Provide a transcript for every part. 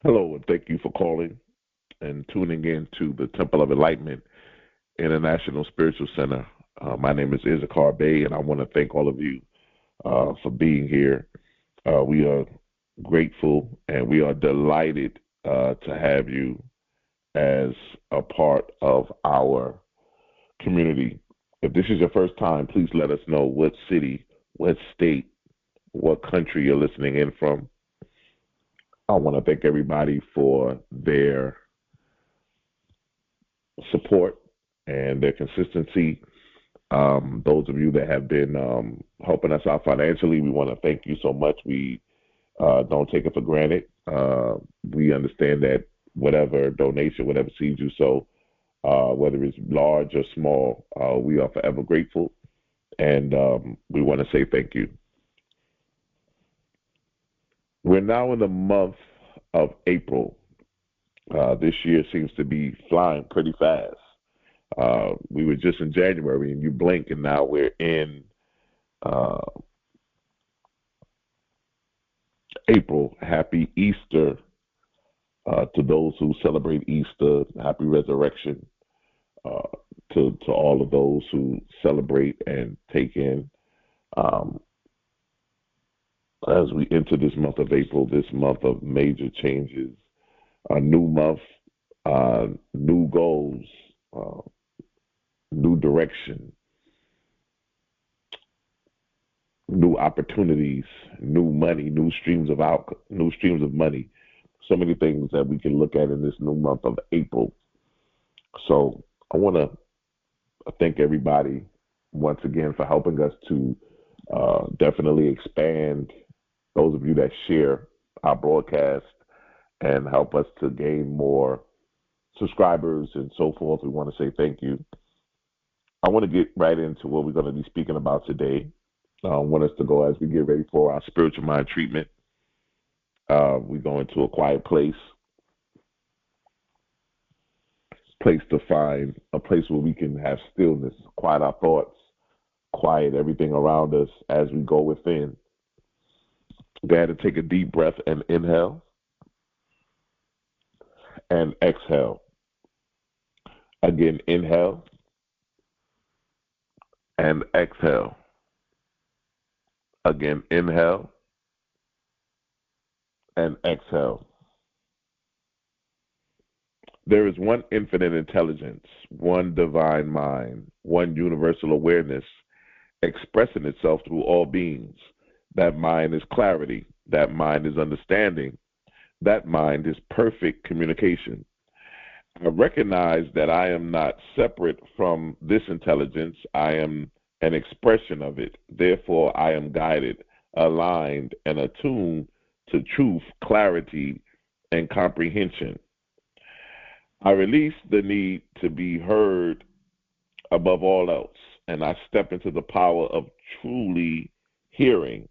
Hello, and thank you for calling and tuning in to the Temple of Enlightenment International Spiritual Center. My name is Issachar Bey, and I want to thank all of you for being here. We are grateful and we are delighted to have you as a part of our community. If this is your first time, please let us know what city, what state, what country you're listening in from. I want to thank everybody for their support and their consistency. Those of you that have been helping us out financially, we want to thank you so much. We don't take it for granted. We understand that whatever donation, whatever seed you sow, whether it's large or small, we are forever grateful. And we want to say thank you. We're now in the month of April. This year seems to be flying pretty fast. We were just in January, and you blink, and now we're in uh, April. Happy Easter to those who celebrate Easter. Happy Resurrection uh, to all of those who celebrate and take in. Um, as we enter this month of April, this month of major changes, a new month, new goals, uh, new direction, new opportunities, new money, new streams of money. So many things that we can look at in this new month of April. So I want to thank everybody once again for helping us to definitely expand. Those of you that share our broadcast and help us to gain more subscribers and so forth, we want to say thank you. I want to get right into what we're going to be speaking about today. I want us to go as we get ready for our spiritual mind treatment. We go into a quiet place to find a place where we can have stillness, quiet our thoughts, quiet everything around us as we go within. Go ahead and take a deep breath and inhale and exhale. Again, inhale and exhale. Again, inhale and exhale. There is one infinite intelligence, one divine mind, one universal awareness expressing itself through all beings. That mind is clarity. That mind is understanding. That mind is perfect communication. I recognize that I am not separate from this intelligence. I am an expression of it. Therefore, I am guided, aligned, and attuned to truth, clarity, and comprehension. I release the need to be heard above all else, and I step into the power of truly hearing.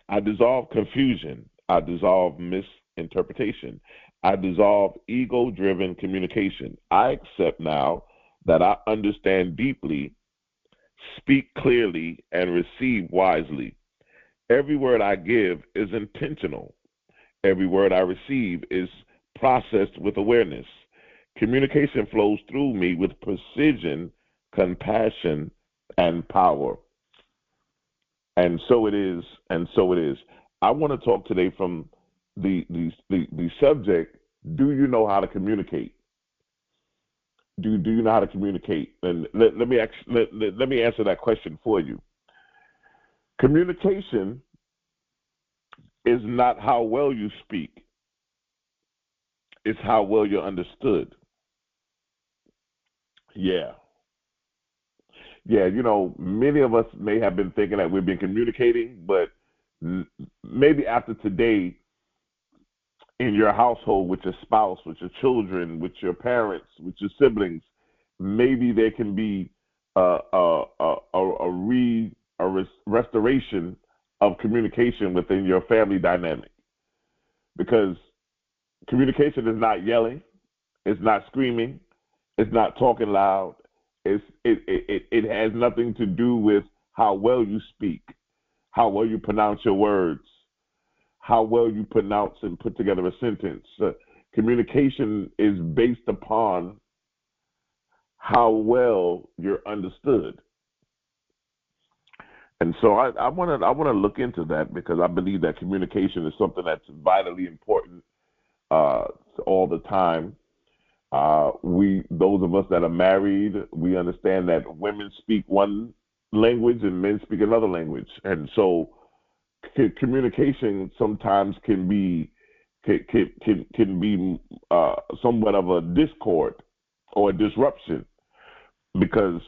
I dissolve confusion. I dissolve misinterpretation. I dissolve ego driven communication. I accept now that I understand deeply, speak clearly, and receive wisely. Every word I give is intentional. Every word I receive is processed with awareness. Communication flows through me with precision, compassion, and power. And so it is, and so it is. I want to talk today from the subject. Do you know how to communicate? Do you know how to communicate? And let me answer that question for you. Communication is not how well you speak; it's how well you're understood. Yeah, yeah. Many of us may have been thinking that we've been communicating, but maybe after today, in your household with your spouse, with your children, with your parents, with your siblings, maybe there can be a restoration of communication within your family dynamic, because communication is not yelling, it's not screaming, it's not talking loud. It has nothing to do with how well you speak, how well you pronounce your words, how well you pronounce and put together a sentence. Communication is based upon how well you're understood. And so I want to look into that because I believe that communication is something that's vitally important uh, all the time. We those of us that are married, we understand that women speak one language and men speak another language, and so communication sometimes can be somewhat of a discord or a disruption because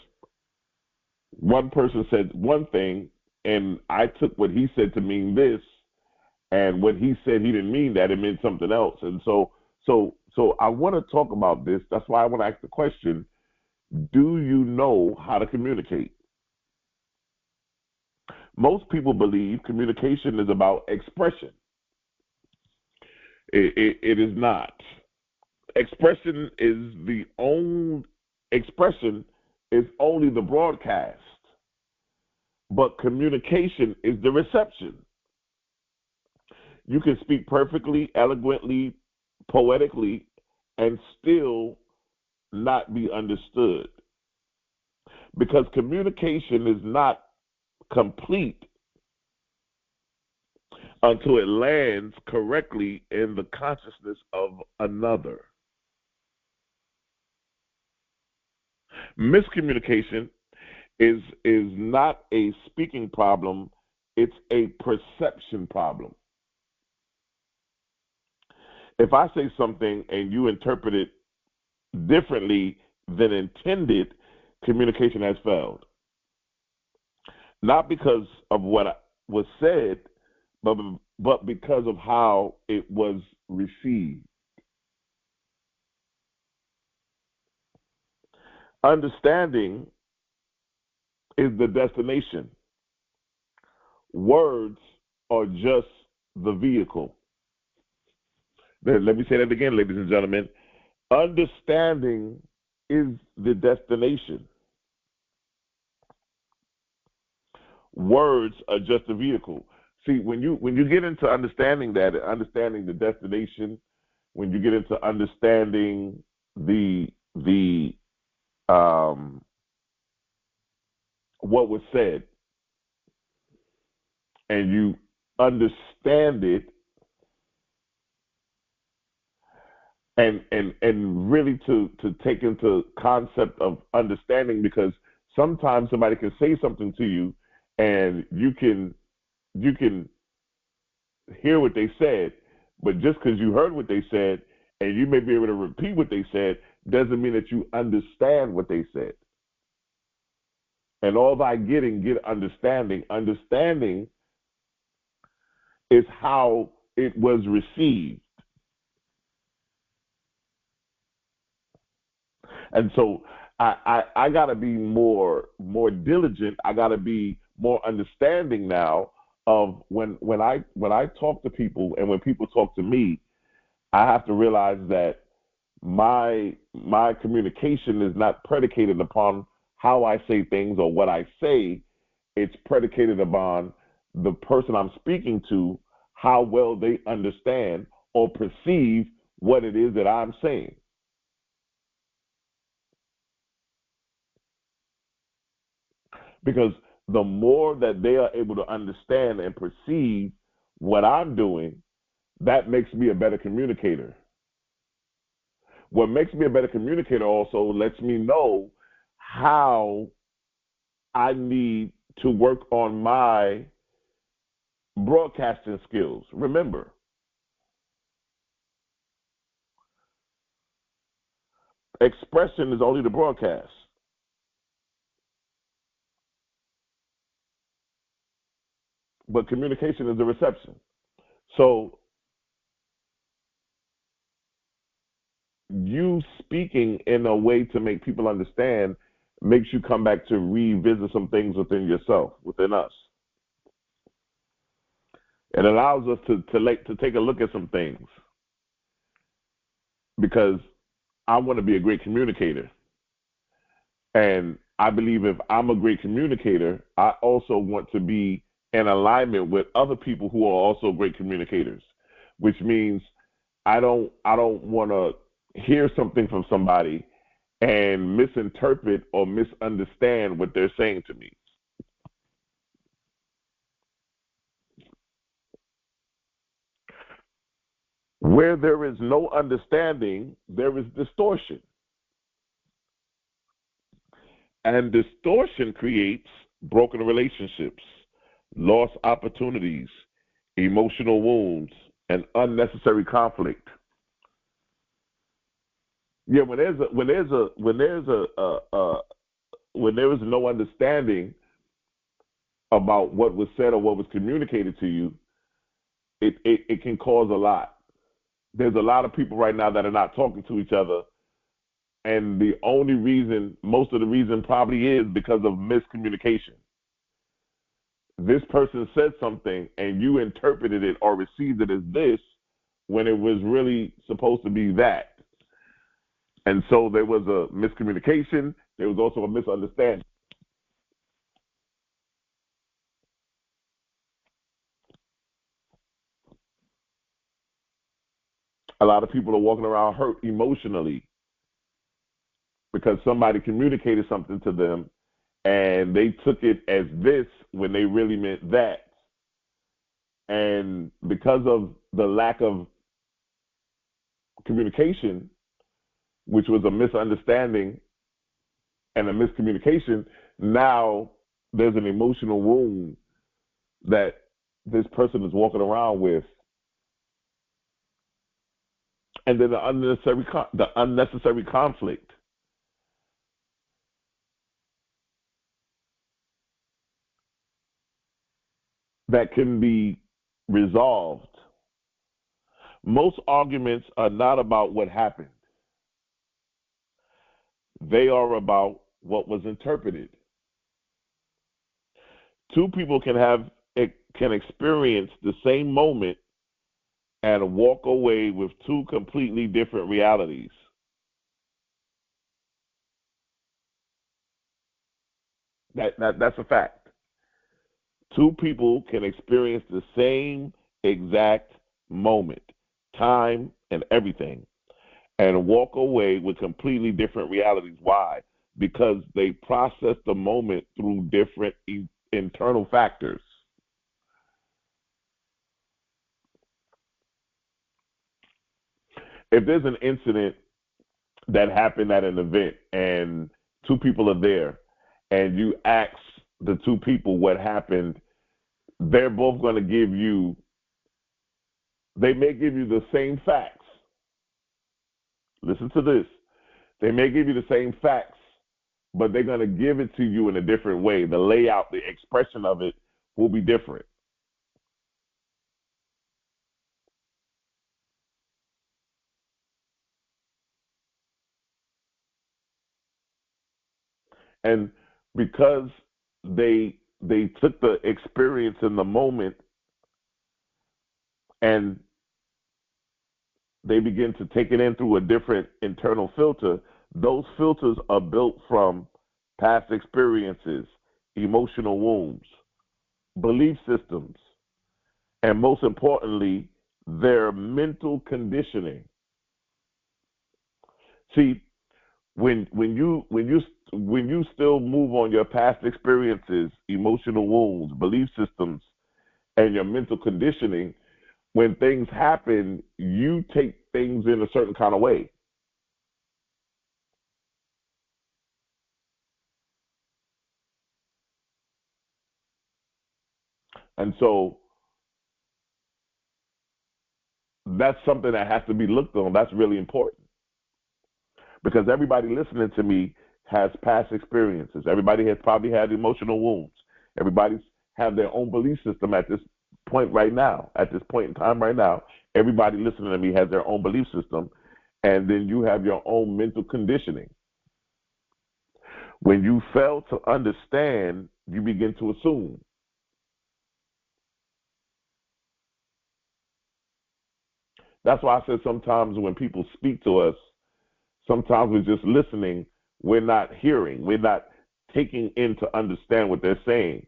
one person said one thing and I took what he said to mean this, and what he said he didn't mean that, it meant something else. And so I want to talk about this. That's why I want to ask the question: do you know how to communicate? Most people believe communication is about expression. It is not. Expression is the only expression is only the broadcast, but communication is the reception. You can speak perfectly, eloquently, poetically, and still not be understood because communication is not complete until it lands correctly in the consciousness of another. Miscommunication is not a speaking problem, it's a perception problem. If I say something and you interpret it differently than intended, communication has failed. Not because of what was said, but because of how it was received. Understanding is the destination. Words are just the vehicle. Let me say that again, ladies and gentlemen. Understanding is the destination. Words are just a vehicle. See, when you get into understanding that, understanding the destination, when you get into understanding the what was said, and you understand it, and really to take into concept of understanding, because sometimes somebody can say something to you, and you can hear what they said, but just because you heard what they said and you may be able to repeat what they said doesn't mean that you understand what they said. And all by get understanding. Understanding is how it was received. And so I gotta be more diligent. I gotta be more understanding now of when I talk to people and when people talk to me, I have to realize that my communication is not predicated upon how I say things or what I say. It's predicated upon the person I'm speaking to, how well they understand or perceive what it is that I'm saying. Because the more that they are able to understand and perceive what I'm doing, that makes me a better communicator. What makes me a better communicator also lets me know how I need to work on my broadcasting skills. Remember, expression is only the broadcast, but communication is the reception. So you speaking in a way to make people understand makes you come back to revisit some things within yourself, within us. It allows us to take a look at some things, because I want to be a great communicator. And I believe if I'm a great communicator, I also want to be in alignment with other people who are also great communicators, which means I don't want to hear something from somebody and misinterpret or misunderstand what they're saying to me. Where there is no understanding, there is distortion. And distortion creates broken relationships, lost opportunities, emotional wounds, and unnecessary conflict. Yeah, when there is no understanding about what was said or what was communicated to you, it can cause a lot. There's a lot of people right now that are not talking to each other, and the only reason, most of the reason probably is because of miscommunication. This person said something and you interpreted it or received it as this when it was really supposed to be that. And so there was a miscommunication. There was also a misunderstanding. A lot of people are walking around hurt emotionally because somebody communicated something to them and they took it as this when they really meant that. And because of the lack of communication, which was a misunderstanding and a miscommunication, now there's an emotional wound that this person is walking around with. And then the unnecessary conflict that can be resolved. Most arguments are not about what happened. They are about what was interpreted. Two people can experience the same moment and walk away with two completely different realities. That's a fact. Two people can experience the same exact moment, time, and everything, and walk away with completely different realities. Why? Because they process the moment through different internal factors. If there's an incident that happened at an event and two people are there and you ask the two people what happened, they're both going to give you, they may give you the same facts. Listen to this. They may give you the same facts, but they're going to give it to you in a different way. The layout, the expression of it will be different. And because they took the experience in the moment and they begin to take it in through a different internal filter, those filters are built from past experiences, emotional wounds, belief systems, and most importantly, their mental conditioning. See, when you still move on your past experiences, emotional wounds, belief systems, and your mental conditioning, when things happen, you take things in a certain kind of way. And so that's something that has to be looked on. That's really important because everybody listening to me has past experiences. Everybody has probably had emotional wounds. Everybody's have their own belief system at this point right now. At this point in time right now, everybody listening to me has their own belief system, and then you have your own mental conditioning. When you fail to understand, you begin to assume. That's why I said sometimes when people speak to us, sometimes we're just listening, we're not hearing, we're not taking in to understand what they're saying.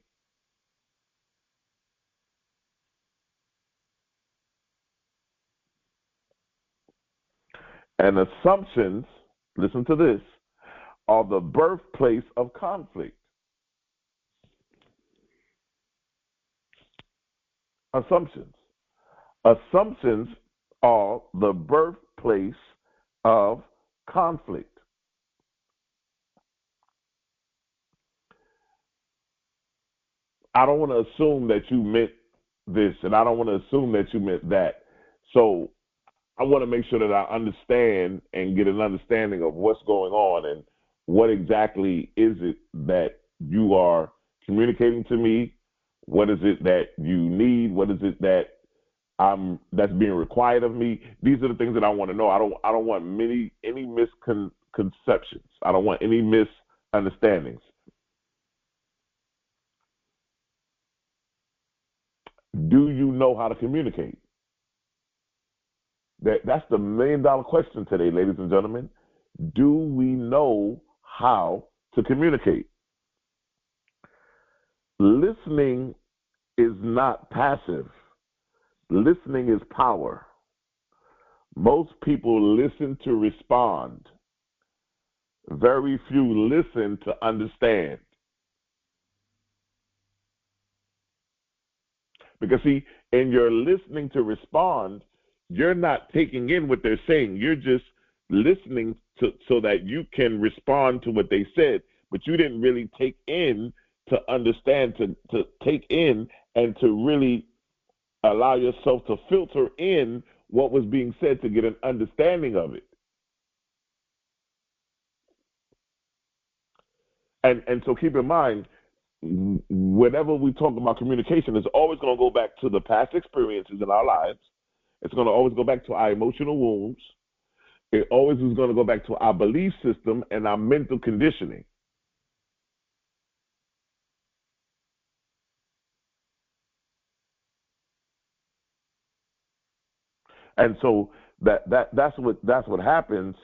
And assumptions, listen to this, are the birthplace of conflict. Assumptions. Assumptions are the birthplace of conflict. I don't want to assume that you meant this, and I don't want to assume that you meant that. So I want to make sure that I understand and get an understanding of what's going on and what exactly is it that you are communicating to me. What is it that you need? What is it that that's being required of me? These are the things that I want to know. I don't want any misconceptions. I don't want any misunderstandings. Do you know how to communicate? That's the $1 million question today, ladies and gentlemen. Do we know how to communicate? Listening is not passive. Listening is power. Most people listen to respond. Very few listen to understand. Because, see, in your listening to respond, you're not taking in what they're saying. You're just listening so that you can respond to what they said, but you didn't really take in to understand, to take in, and to really allow yourself to filter in what was being said to get an understanding of it. And so keep in mind, whenever we talk about communication, it's always going to go back to the past experiences in our lives. It's going to always go back to our emotional wounds. It always is going to go back to our belief system and our mental conditioning. And so that's what happens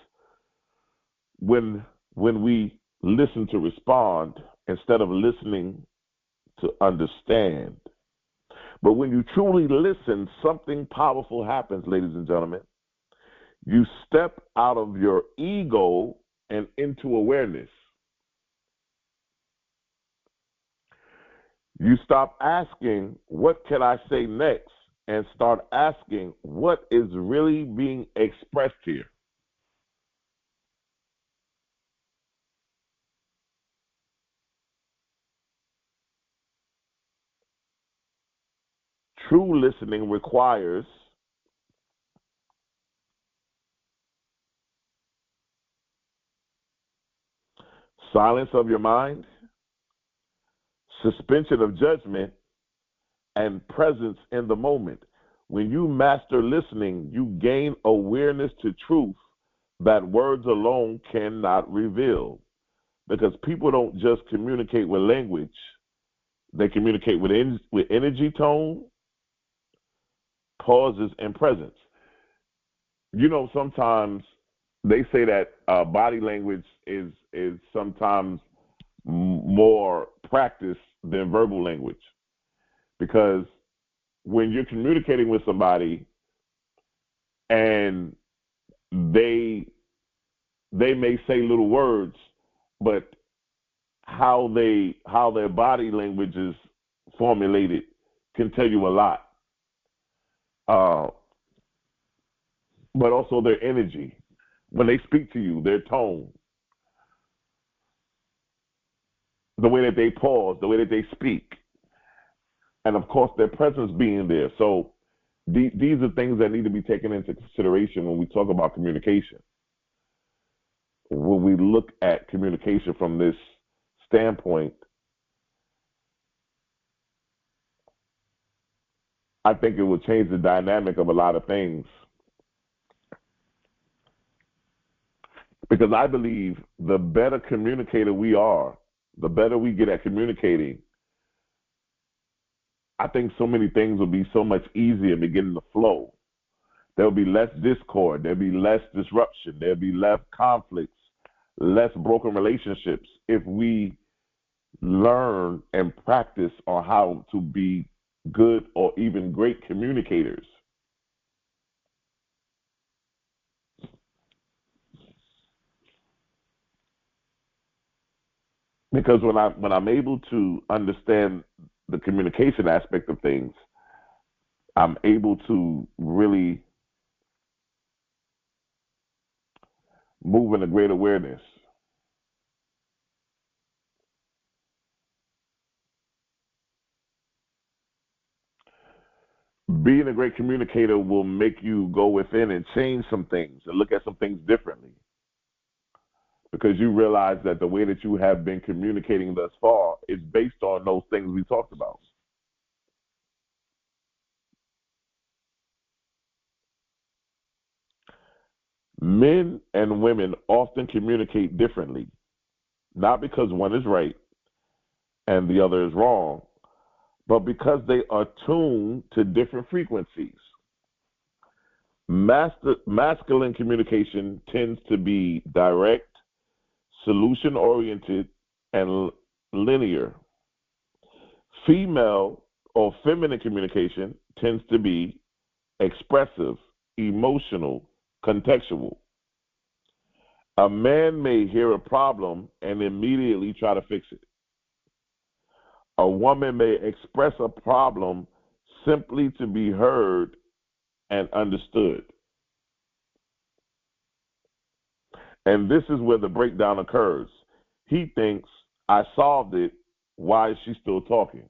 when we listen to respond instead of listening to understand. But when you truly listen, something powerful happens, ladies and gentlemen. You step out of your ego and into awareness. You stop asking, what can I say next? And start asking, what is really being expressed here? True listening requires silence of your mind, suspension of judgment, and presence in the moment. When you master listening, you gain awareness to truth that words alone cannot reveal. Because people don't just communicate with language, they communicate with energy tone, pauses, and presence. Sometimes they say that body language is sometimes more practice than verbal language, because when you're communicating with somebody and they they may say little words, but how their body language is formulated can tell you a lot. Uh, but also their energy when they speak to you, their tone, the way that they pause, the way that they speak, and of course their presence being there. So these are things that need to be taken into consideration when we talk about communication. When we look at communication from this standpoint, I think it will change the dynamic of a lot of things, because I believe the better communicator we are, the better we get at communicating, I think so many things will be so much easier beginning to flow. There'll be less discord, there'll be less disruption, there'll be less conflicts, less broken relationships if we learn and practice on how to be good or even great communicators. Because when I'm able to understand the communication aspect of things, I'm able to really move in a great awareness. Being a great communicator will make you go within and change some things and look at some things differently because you realize that the way that you have been communicating thus far is based on those things we talked about. Men and women often communicate differently, not because one is right and the other is wrong, but because they are tuned to different frequencies. Masculine communication tends to be direct, solution oriented, and linear. Female or feminine communication tends to be expressive, emotional, contextual. A man may hear a problem and immediately try to fix it. A woman may express a problem simply to be heard and understood. And this is where the breakdown occurs. He thinks, I solved it. Why is she still talking?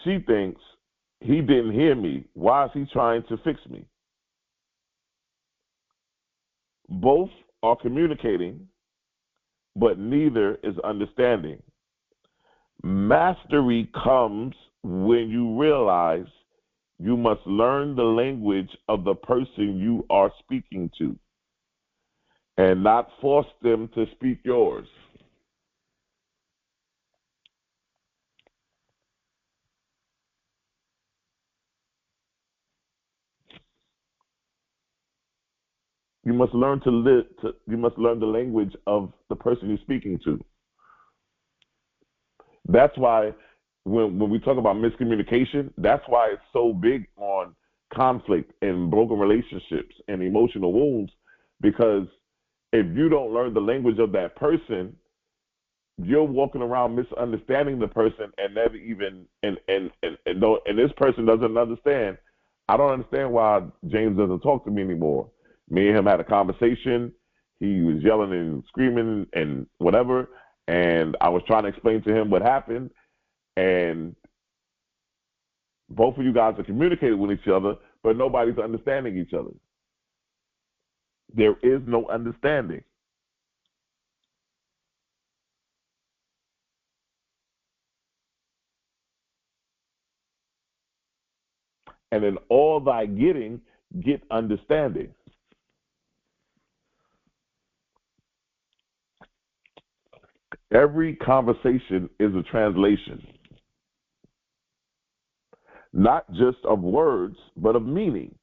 She thinks, he didn't hear me. Why is he trying to fix me? Both are communicating, but neither is understanding. Mastery comes when you realize you must learn the language of the person you are speaking to and not force them to speak yours. You must learn to live. You must learn the language of the person you're speaking to. That's why when we talk about miscommunication, that's why it's so big on conflict and broken relationships and emotional wounds. Because if you don't learn the language of that person, you're walking around misunderstanding the person and never even and this person doesn't understand. I don't understand why James doesn't talk to me anymore. Me and him had a conversation. He was yelling and screaming and whatever, and I was trying to explain to him what happened, and both of you guys are communicating with each other, but nobody's understanding each other. There is no understanding. And in all thy getting, get understanding. Every conversation is a translation, not just of words, but of meaning.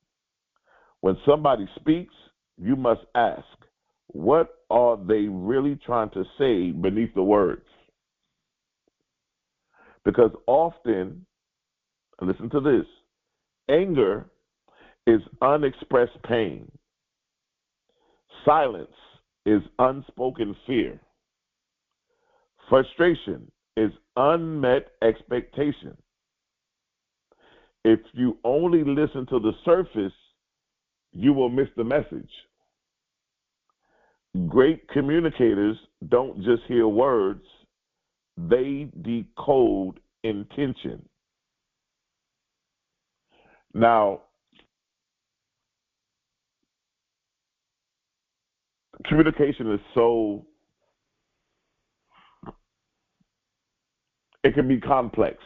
When somebody speaks, you must ask, what are they really trying to say beneath the words? Because often, listen to this, anger is unexpressed pain. Silence is unspoken fear. Frustration is unmet expectation. If you only listen to the surface, you will miss the message. Great communicators don't just hear words, they decode intention. Now, communication is so, it can be complex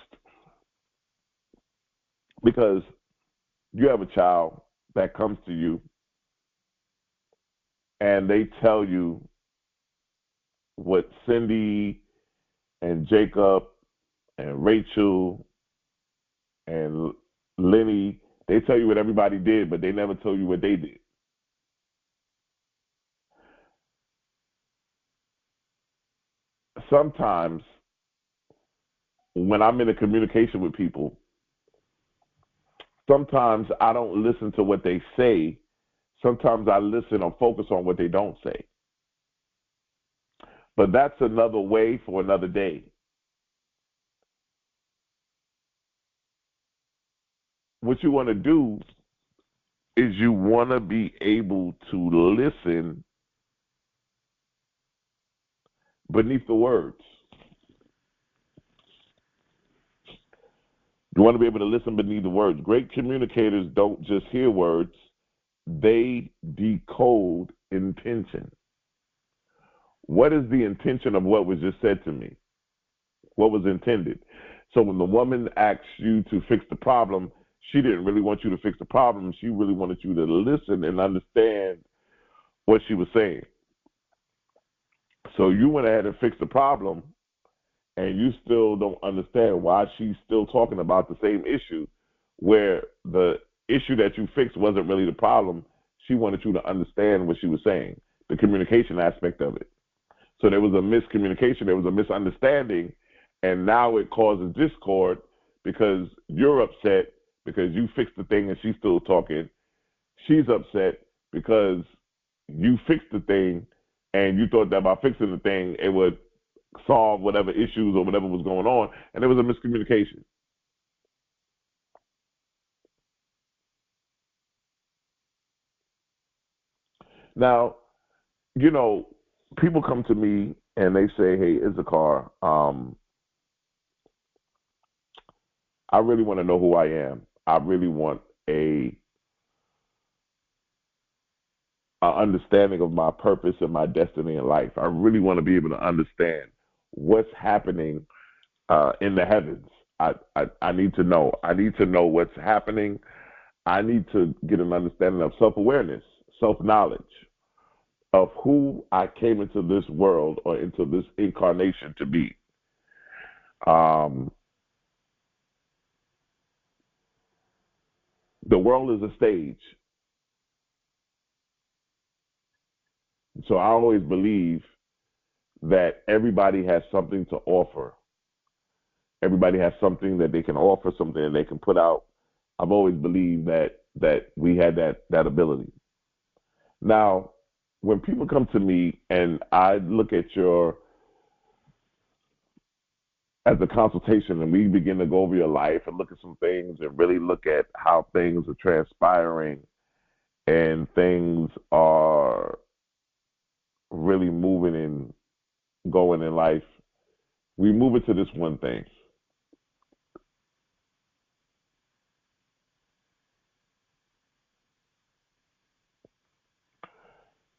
because you have a child that comes to you and they tell you what Cindy and Jacob and Rachel and Lenny, they tell you what everybody did, but they never tell you what they did. Sometimes when I'm in a communication with people, sometimes I don't listen to what they say. Sometimes I listen or focus on what they don't say. But that's another way for another day. What you want to do is you want to be able to listen beneath the words. You want to be able to listen beneath the words. Great communicators don't just hear words, they decode intention. What is the intention of what was just said to me? What was intended? So when the woman asks you to fix the problem, she didn't really want you to fix the problem. She really wanted you to listen and understand what she was saying. So you went ahead and fixed the problem, and you still don't understand why she's still talking about the same issue, where the issue that you fixed wasn't really the problem. She wanted you to understand what she was saying, the communication aspect of it. So there was a miscommunication, there was a misunderstanding, and now it causes discord because you're upset because you fixed the thing and she's still talking. She's upset because you fixed the thing and you thought that by fixing the thing it would solve whatever issues or whatever was going on, and there was a miscommunication. Now, you know, people come to me and they say, "Hey, Issachar, I really want to know who I am. I really want a understanding of my purpose and my destiny in life. I really want to be able to understand what's happening in the heavens. I need to know. I need to know what's happening. I need to get an understanding of self-awareness, self-knowledge of who I came into this world or into this incarnation to be." Um, the world is a stage. So I always believe that everybody has something to offer. Everybody has something that they can offer, something that they can put out. I've always believed that we had that ability. Now, when people come to me and I look at your as a consultation and we begin to go over your life and look at some things and really look at how things are transpiring and things are really moving and going in life, we move into this one thing.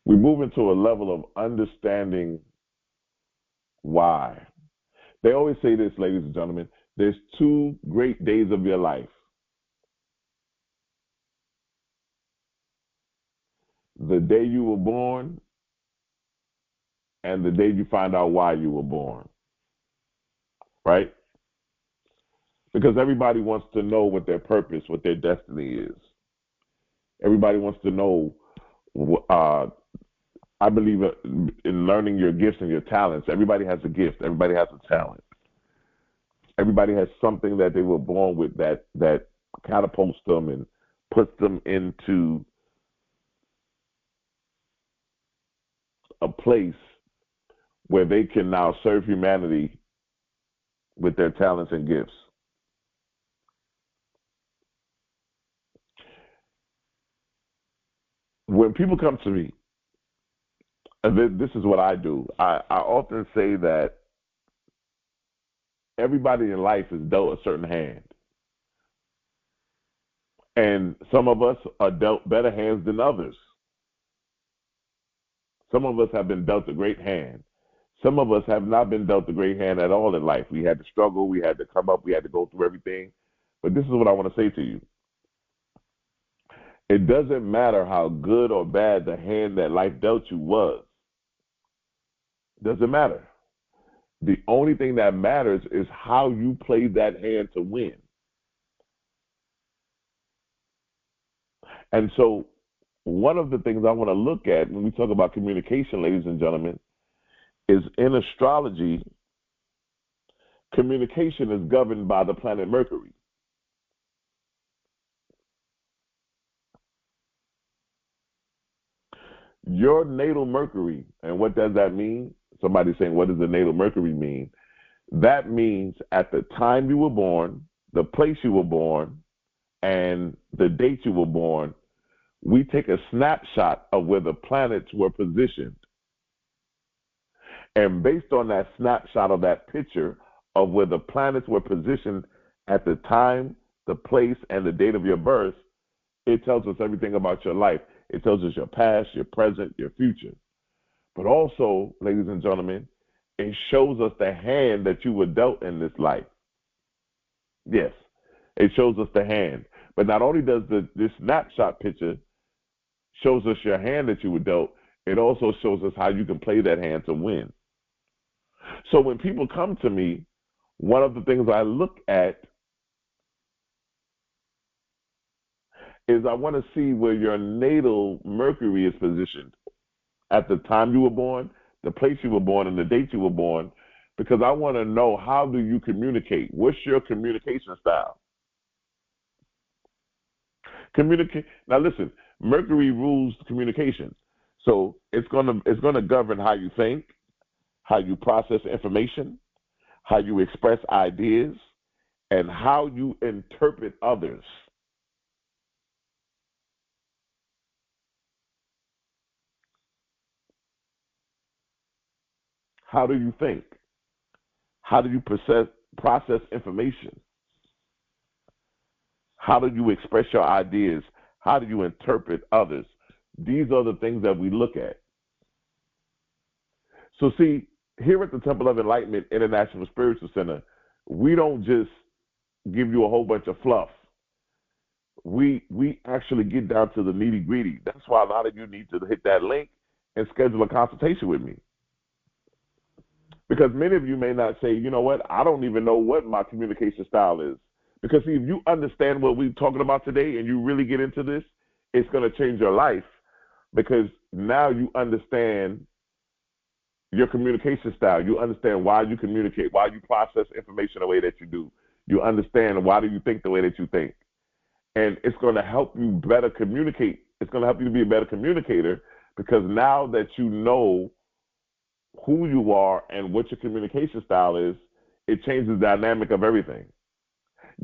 We move into a level of understanding why. They always say this, ladies and gentlemen, there's two great days of your life: the day you were born and the day you find out why you were born, right? Because everybody wants to know what their purpose, what their destiny is. Everybody wants to know. Uh, I believe in learning your gifts and your talents. Everybody has a gift. Everybody has a talent. Everybody has something that they were born with that catapults them and puts them into a place where they can now serve humanity with their talents and gifts. When people come to me, and this is what I do, I often say that everybody in life is dealt a certain hand. And some of us are dealt better hands than others. Some of us have been dealt a great hand. Some of us have not been dealt a great hand at all in life. We had to struggle, we had to come up, we had to go through everything. But this is what I want to say to you. It doesn't matter how good or bad the hand that life dealt you was. It doesn't matter. The only thing that matters is how you play that hand to win. And so, one of the things I want to look at when we talk about communication, ladies and gentlemen, is in astrology, communication is governed by the planet Mercury. Your natal Mercury, and what does that mean? Somebody saying, what does the natal Mercury mean? That means at the time you were born, the place you were born, and the date you were born, we take a snapshot of where the planets were positioned. And based on that snapshot of that picture of where the planets were positioned at the time, the place, and the date of your birth, it tells us everything about your life. It tells us your past, your present, your future. But also, ladies and gentlemen, it shows us the hand that you were dealt in this life. Yes, it shows us the hand. But not only does this snapshot picture shows us your hand that you were dealt, it also shows us how you can play that hand to win. So when people come to me, one of the things I look at is I want to see where your natal Mercury is positioned at the time you were born, the place you were born, and the date you were born, because I want to know, how do you communicate? What's your communication style? Now listen, Mercury rules communication. So it's gonna govern how you think, how you process information, how you express ideas, and how you interpret others. How do you think? How do you process information? How do you express your ideas? How do you interpret others? These are the things that we look at. So see, here at the Temple of Enlightenment International Spiritual Center, we don't just give you a whole bunch of fluff. We actually get down to the nitty gritty. That's why a lot of you need to hit that link and schedule a consultation with me. Because many of you may not say, you know what, I don't even know what my communication style is. Because see, if you understand what we're talking about today and you really get into this, it's going to change your life, because now you understand your communication style. You understand why you communicate, why you process information the way that you do. You understand why do you think the way that you think. And it's going to help you better communicate. It's going to help you to be a better communicator, because now that you know who you are and what your communication style is, it changes the dynamic of everything.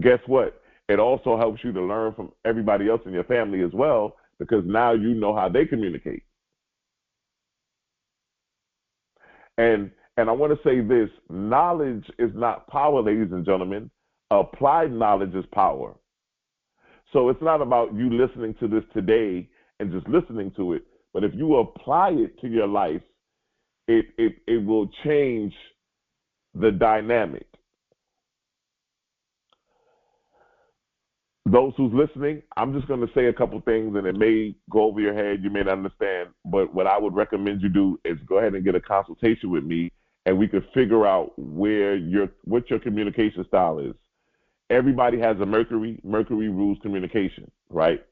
Guess what? It also helps you to learn from everybody else in your family as well, because now you know how they communicate. And I want to say this, knowledge is not power, ladies and gentlemen. Applied knowledge is power. So it's not about you listening to this today and just listening to it, but if you apply it to your life, it will change the dynamic. Those who's listening, I'm just going to say a couple things, and it may go over your head. You may not understand, but what I would recommend you do is go ahead and get a consultation with me, and we could figure out what your communication style is. Everybody has a Mercury. Mercury rules communication, right?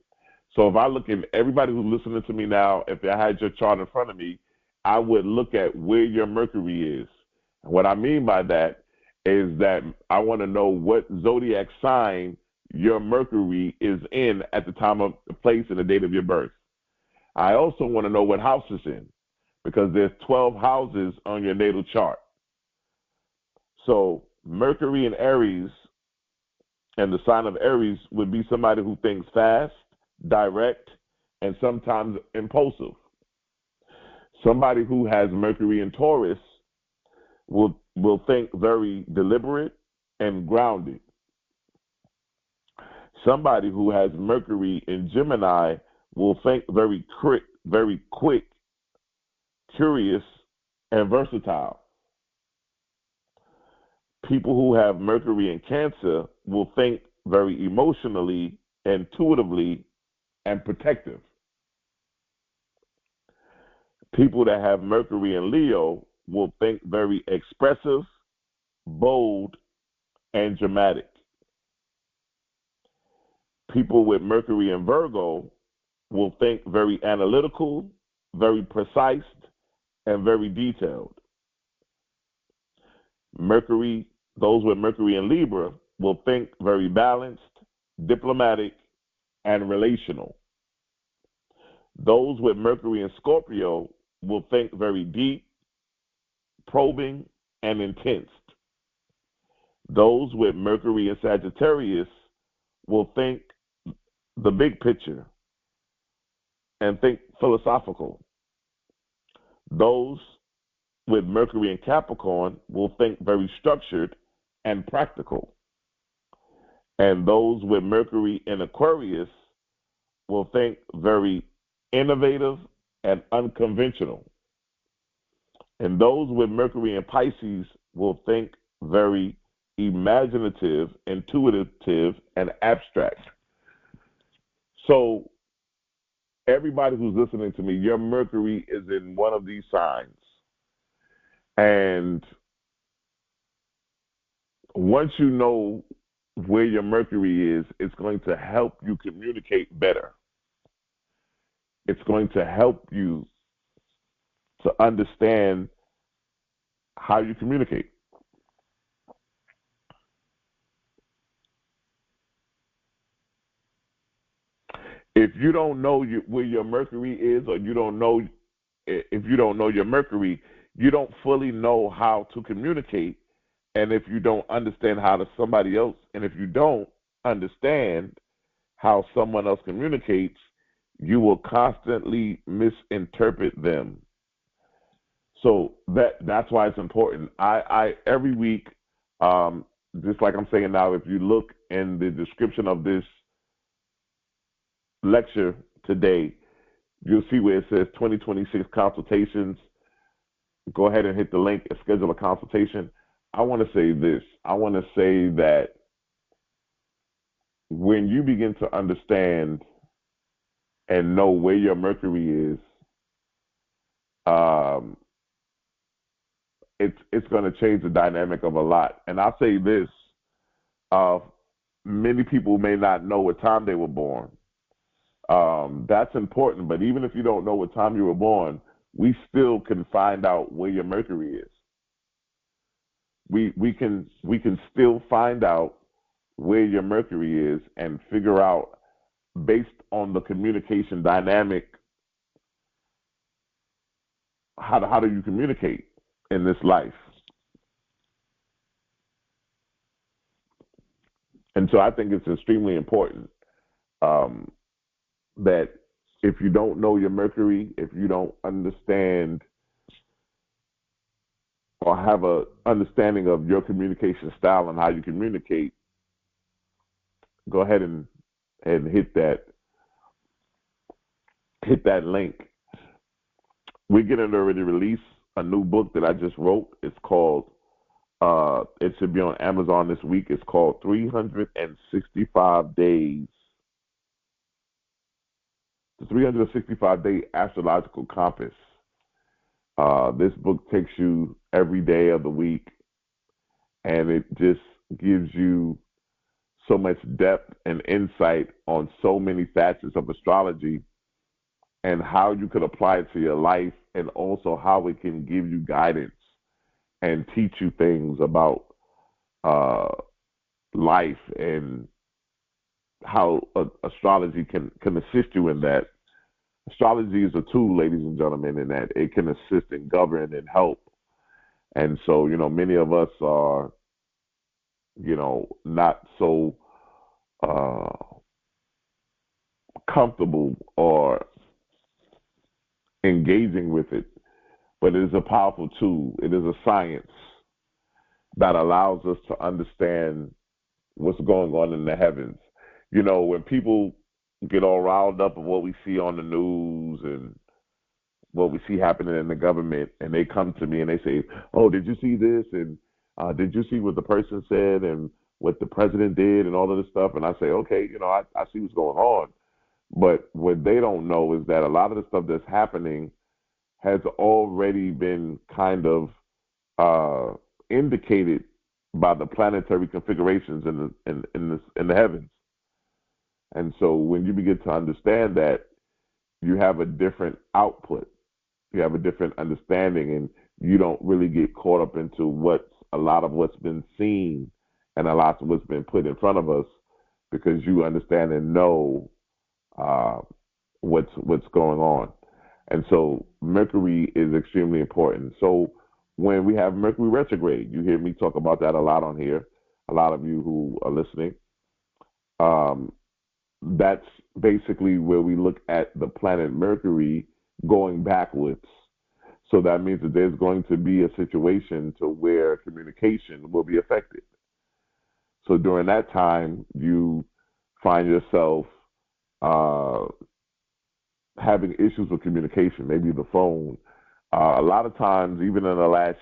So if I look at everybody who's listening to me now, if I had your chart in front of me, I would look at where your Mercury is. And what I mean by that is that I want to know what zodiac sign your Mercury is in at the time of the place and the date of your birth. I also want to know what house it's in, because there's 12 houses on your natal chart. So Mercury in Aries, and the sign of Aries would be somebody who thinks fast, direct, and sometimes impulsive. Somebody who has Mercury in Taurus will think very deliberate and grounded. Somebody who has Mercury in Gemini will think very quick, curious, and versatile. People who have Mercury in Cancer will think very emotionally, intuitively, and protective. People that have Mercury in Leo will think very expressive, bold, and dramatic. People with Mercury in Virgo will think very analytical, very precise, and very detailed. Those with Mercury in Libra will think very balanced, diplomatic, and relational. Those with Mercury in Scorpio will think very deep, probing, and intense. Those with Mercury and Sagittarius will think the big picture and think philosophical. Those with Mercury and Capricorn will think very structured and practical. And those with Mercury and Aquarius will think very innovative and unconventional. And those with Mercury and Pisces will think very imaginative, intuitive, and abstract. So everybody who's listening to me, your Mercury is in one of these signs. And once you know where your Mercury is, it's going to help you communicate better. It's going to help you to understand how you communicate. If you don't know where your Mercury is, or if you don't know your Mercury, you don't fully know how to communicate. And if you don't understand how to somebody else, and if you don't understand how someone else communicates, you will constantly misinterpret them. So that's why it's important. I every week, just like I'm saying now, if you look in the description of this lecture today, you'll see where it says 2026 consultations. Go ahead and hit the link and schedule a consultation. I want to say this. I want to say that when you begin to understand and know where your Mercury is, it's going to change the dynamic of a lot. And I'll say this: many people may not know what time they were born. That's important. But even if you don't know what time you were born, we still can find out where your Mercury is. We can still find out where your Mercury is and figure out, based on the communication dynamic, how do you communicate in this life. And so I think it's extremely important that if you don't know your Mercury, if you don't understand or have a understanding of your communication style and how you communicate, go ahead and hit that link. We're getting ready to release a new book that I just wrote. It's called, it should be on Amazon this week. It's called 365 Days. The 365-Day Astrological Compass. This book takes you every day of the week, and it just gives you so much depth and insight on so many facets of astrology and how you could apply it to your life, and also how it can give you guidance and teach you things about life and how astrology can assist you in that. Astrology is a tool, ladies and gentlemen, in that it can assist and govern and help. And so, many of us are, not so comfortable or engaging with it, but it is a powerful tool. It is a science that allows us to understand what's going on in the heavens. When people get all riled up of what we see on the news and what we see happening in the government, and they come to me and they say, "Oh, did you see this? And did you see what the person said and what the president did and all of this stuff?" And I say, "Okay, I see what's going on." But what they don't know is that a lot of the stuff that's happening has already been kind of indicated by the planetary configurations in the heavens. And so when you begin to understand that, you have a different output, you have a different understanding, and you don't really get caught up into a lot of what's been seen and a lot of what's been put in front of us, because you understand and know what's going on. And so Mercury is extremely important. So when we have Mercury retrograde. You hear me talk about that a lot on here. A lot of you who are listening. Um, that's basically where we look at the planet Mercury going backwards. So that means that there's going to be a situation to where communication will be affected. So during that time, you find yourself uh, having issues with communication, maybe the phone. A lot of times, even in the last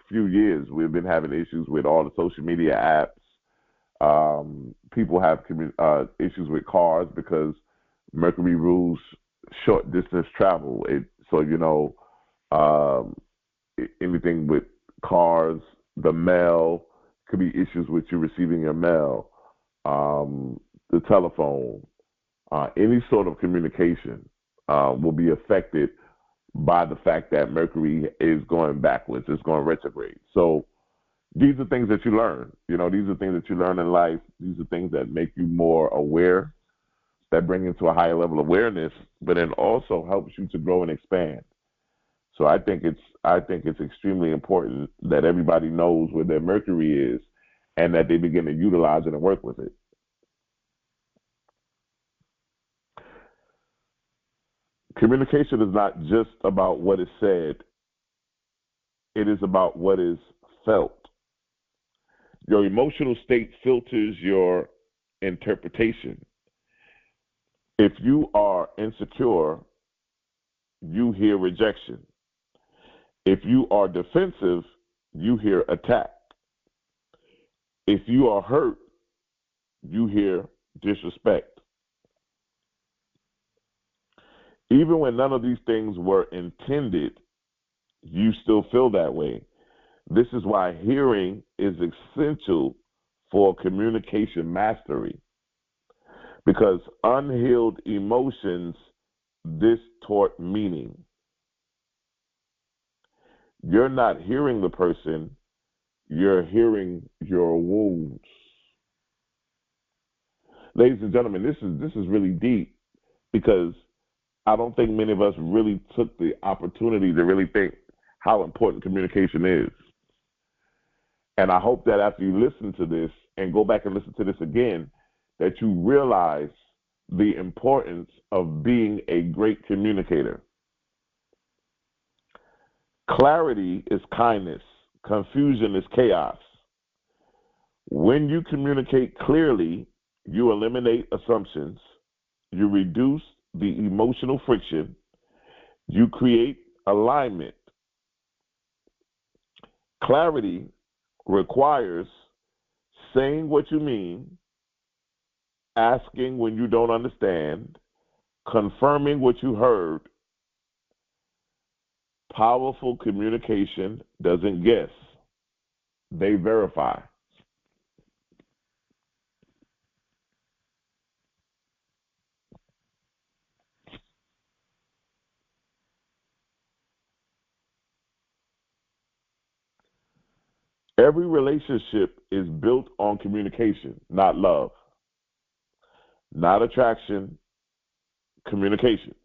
few years, we've been having issues with all the social media apps. People have issues with cars because Mercury rules short distance travel. Um, anything with cars, the mail, could be issues with you receiving your mail, the telephone, any sort of communication will be affected by the fact that Mercury is going backwards, it's going retrograde. So these are things that you learn. These are things that you learn in life. These are things that make you more aware, that bring you to a higher level of awareness, but then also helps you to grow and expand. So I think it's extremely important that everybody knows where their Mercury is and that they begin to utilize it and work with it. Communication is not just about what is said, it is about what is felt. Your emotional state filters your interpretation. If you are insecure, you hear rejection. If you are defensive, you hear attack. If you are hurt, you hear disrespect. Even when none of these things were intended, you still feel that way. This is why hearing is essential for communication mastery, because unhealed emotions distort meaning. You're not hearing the person, you're hearing your wounds. Ladies and gentlemen, this is really deep because I don't think many of us really took the opportunity to really think how important communication is. And I hope that after you listen to this and go back and listen to this again, that you realize the importance of being a great communicator. Clarity is kindness. Confusion is chaos. When you communicate clearly, you eliminate assumptions, you reduce the emotional friction, you create alignment. Clarity requires saying what you mean, asking when you don't understand, confirming what you heard. Powerful communication doesn't guess, they verify. Every relationship is built on communication, not love, not attraction, communication.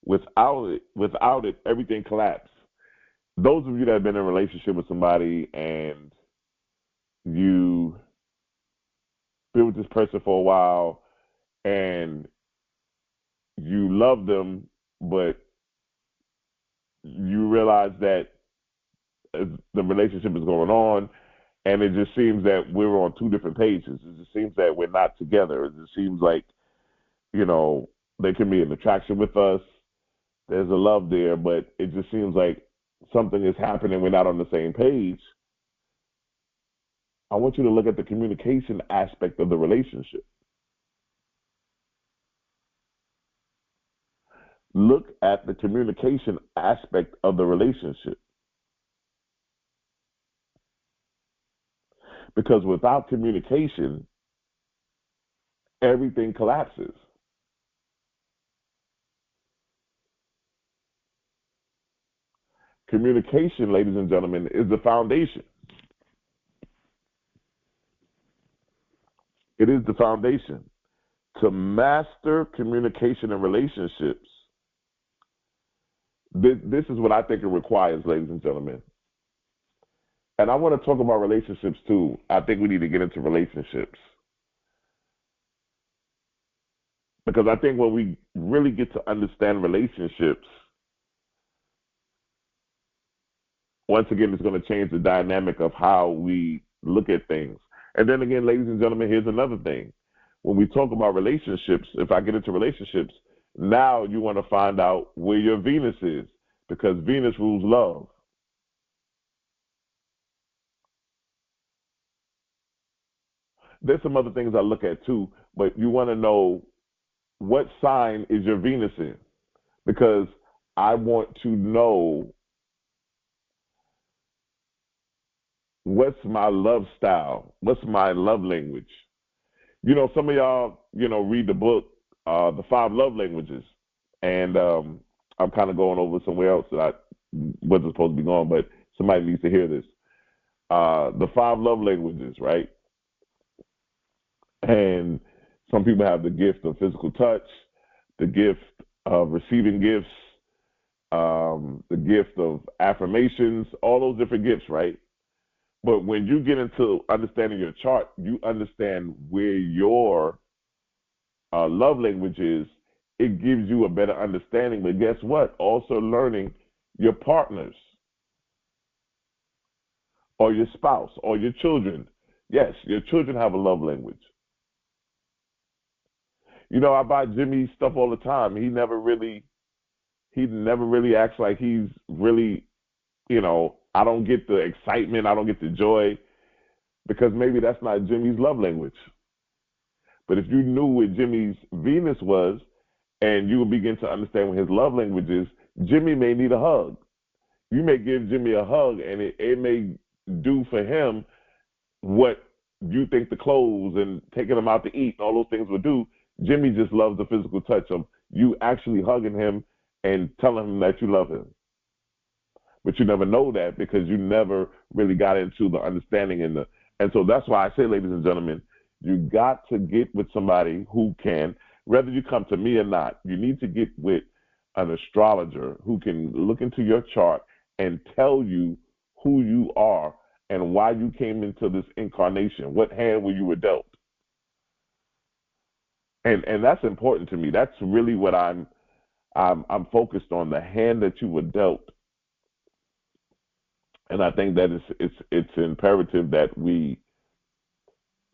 Without it, everything collapses. Those of you that have been in a relationship with somebody and you been with this person for a while and you love them, but you realize that as the relationship is going on, and it just seems that we're on two different pages. It just seems that we're not together. It just seems like, you know, there can be an attraction with us. There's a love there, but it just seems like something is happening. We're not on the same page. I want you to look at the communication aspect of the relationship. Look at the communication aspect of the relationship. Because without communication, everything collapses. Communication, ladies and gentlemen, is the foundation. It is the foundation. To master communication and relationships, this is what I think it requires, ladies and gentlemen. And I want to talk about relationships too. I think we need to get into relationships because I think when we really get to understand relationships, once again, it's going to change the dynamic of how we look at things. And then again, ladies and gentlemen, here's another thing. When we talk about relationships, if I get into relationships, now you want to find out where your Venus is because Venus rules love. There's some other things I look at too, but you want to know what sign is your Venus in because I want to know what's my love style, what's my love language. Some of y'all, read the book, The Five Love Languages, and I'm kind of going over somewhere else that I wasn't supposed to be going, but somebody needs to hear this. The Five Love Languages, right? And some people have the gift of physical touch, the gift of receiving gifts, the gift of affirmations, all those different gifts, right? But when you get into understanding your chart, you understand where your love language is. It gives you a better understanding. But guess what? Also learning your partners or your spouse or your children. Yes, your children have a love language. I buy Jimmy stuff all the time. He never really acts like he's really, I don't get the excitement, I don't get the joy because maybe that's not Jimmy's love language. But if you knew what Jimmy's Venus was and you would begin to understand what his love language is, Jimmy may need a hug. You may give Jimmy a hug and it may do for him what you think the clothes and taking him out to eat and all those things would do. Jimmy just loves the physical touch of you actually hugging him and telling him that you love him. But you never know that because you never really got into the understanding and so that's why I say, ladies and gentlemen, you got to get with somebody who can, whether you come to me or not, you need to get with an astrologer who can look into your chart and tell you who you are and why you came into this incarnation, what hand you were dealt. And that's important to me. That's really what I'm focused on, the hand that you were dealt. And I think that it's imperative that we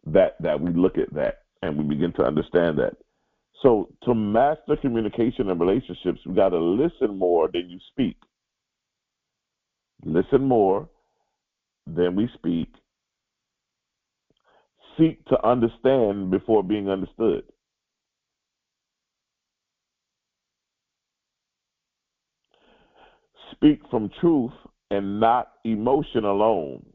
look at that and we begin to understand that. So to master communication and relationships, we got to listen more than you speak. Listen more than we speak. Seek to understand before being understood. Speak from truth and not emotion alone.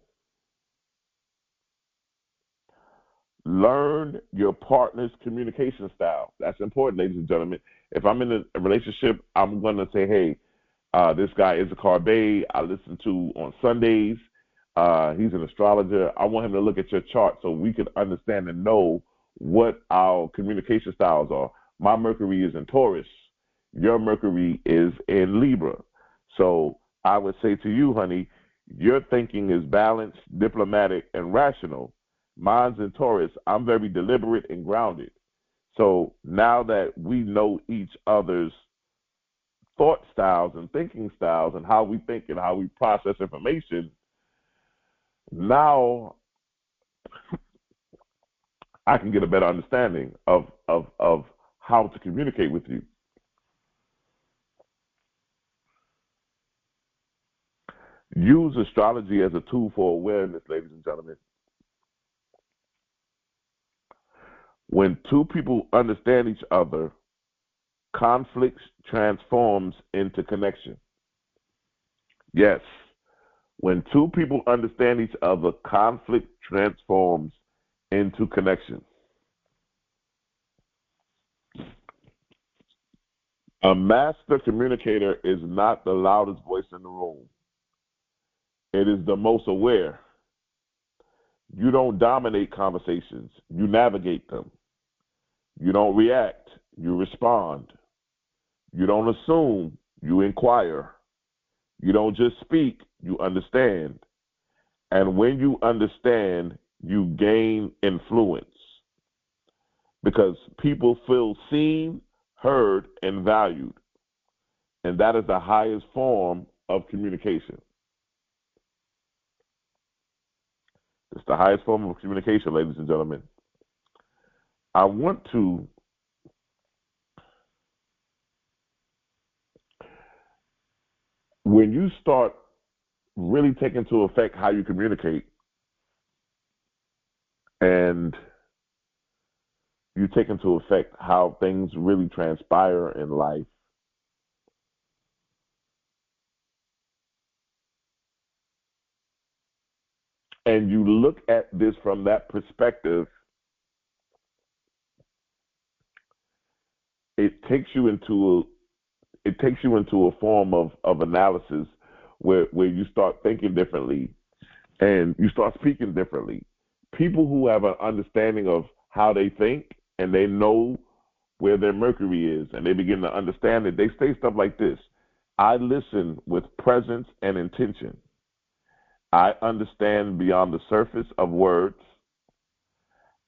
Learn your partner's communication style. That's important, ladies and gentlemen. If I'm in a relationship, I'm going to say, hey, this guy Issachar Bey, I listen to on Sundays. He's an astrologer. I want him to look at your chart so we can understand and know what our communication styles are. My Mercury is in Taurus. Your Mercury is in Libra. So I would say to you, honey, your thinking is balanced, diplomatic, and rational. Mine's in Taurus. I'm very deliberate and grounded. So now that we know each other's thought styles and thinking styles and how we think and how we process information, now I can get a better understanding of how to communicate with you. Use astrology as a tool for awareness, ladies and gentlemen. When two people understand each other, conflict transforms into connection. Yes, when two people understand each other, conflict transforms into connection. A master communicator is not the loudest voice in the room. It is the most aware. You don't dominate conversations, you navigate them. You don't react, you respond. You don't assume, you inquire. You don't just speak, you understand. And when you understand, you gain influence because people feel seen, heard, and valued. And that is the highest form of communication. It's the highest form of communication, ladies and gentlemen. I want to when you start really taking into effect how you communicate and you take into effect how things really transpire in life, and you look at this from that perspective, it takes you into a form of analysis where you start thinking differently and you start speaking differently. People who have an understanding of how they think and they know where their mercury is and they begin to understand it, they say stuff like this: I listen with presence and intention. I understand beyond the surface of words.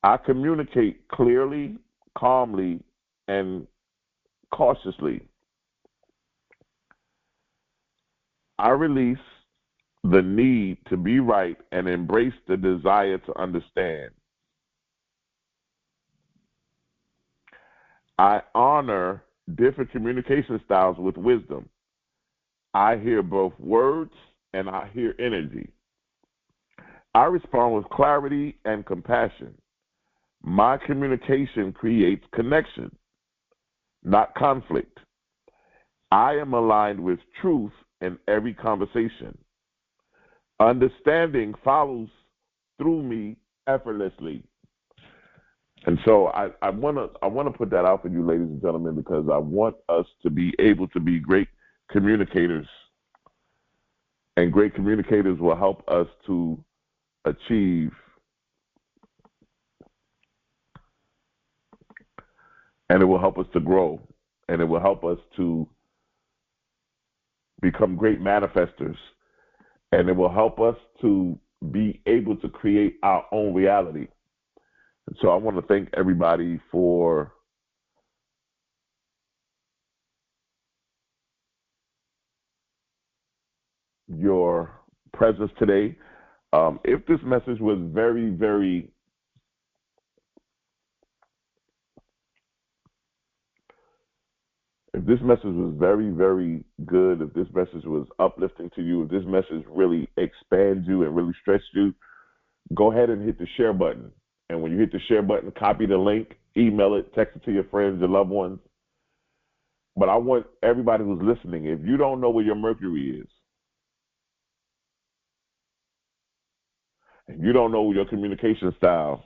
I communicate clearly, calmly, and cautiously. I release the need to be right and embrace the desire to understand. I honor different communication styles with wisdom. I hear both words and I hear energy. I respond with clarity and compassion. My communication creates connection, not conflict. I am aligned with truth in every conversation. Understanding follows through me effortlessly. And so I wanna put that out for you, ladies and gentlemen, because I want us to be able to be great communicators. And great communicators will help us to achieve, and it will help us to grow, and it will help us to become great manifestors, and it will help us to be able to create our own reality. And so I want to thank everybody for your presence today. If this message was very, very, if this message was very, very good, if this message was uplifting to you, if this message really expands you and really stretched you, go ahead and hit the share button. And when you hit the share button, copy the link, email it, text it to your friends, your loved ones. But I want everybody who's listening, if you don't know where your Mercury is, and you don't know your communication style,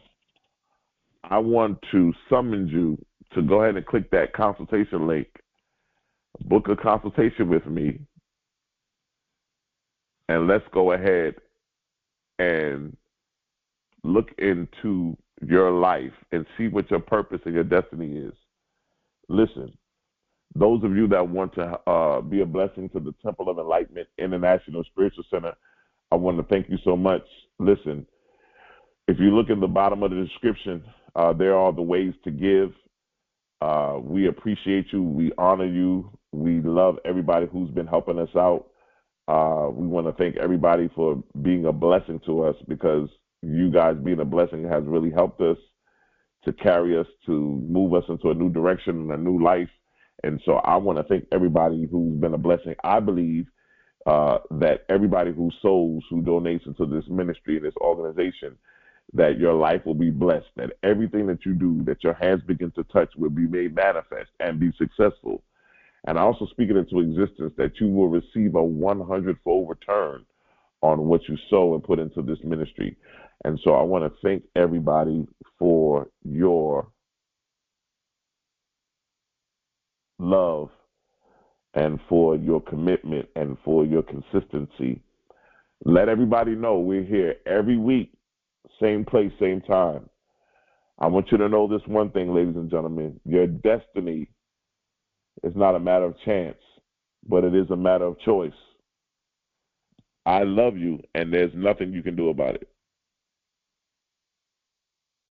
I want to summon you to go ahead and click that consultation link, book a consultation with me, and let's go ahead and look into your life and see what your purpose and your destiny is. Listen, those of you that want to be a blessing to the Temple of Enlightenment International Spiritual Center, I want to thank you so much. Listen, if you look in the bottom of the description, there are the ways to give. We appreciate you. We honor you. We love everybody who's been helping us out. We want to thank everybody for being a blessing to us, because you guys being a blessing has really helped us to carry us, to move us into a new direction and a new life. And so I want to thank everybody who's been a blessing. I believe that everybody who sows, who donates into this ministry and this organization, that your life will be blessed, that everything that you do, that your hands begin to touch, will be made manifest and be successful. And I also speak it into existence that you will receive a 100-fold return on what you sow and put into this ministry. And so I want to thank everybody for your love and for your commitment and for your consistency. Let everybody know we're here every week, same place, same time. I want you to know this one thing, ladies and gentlemen. Your destiny is not a matter of chance, but it is a matter of choice. I love you, and there's nothing you can do about it.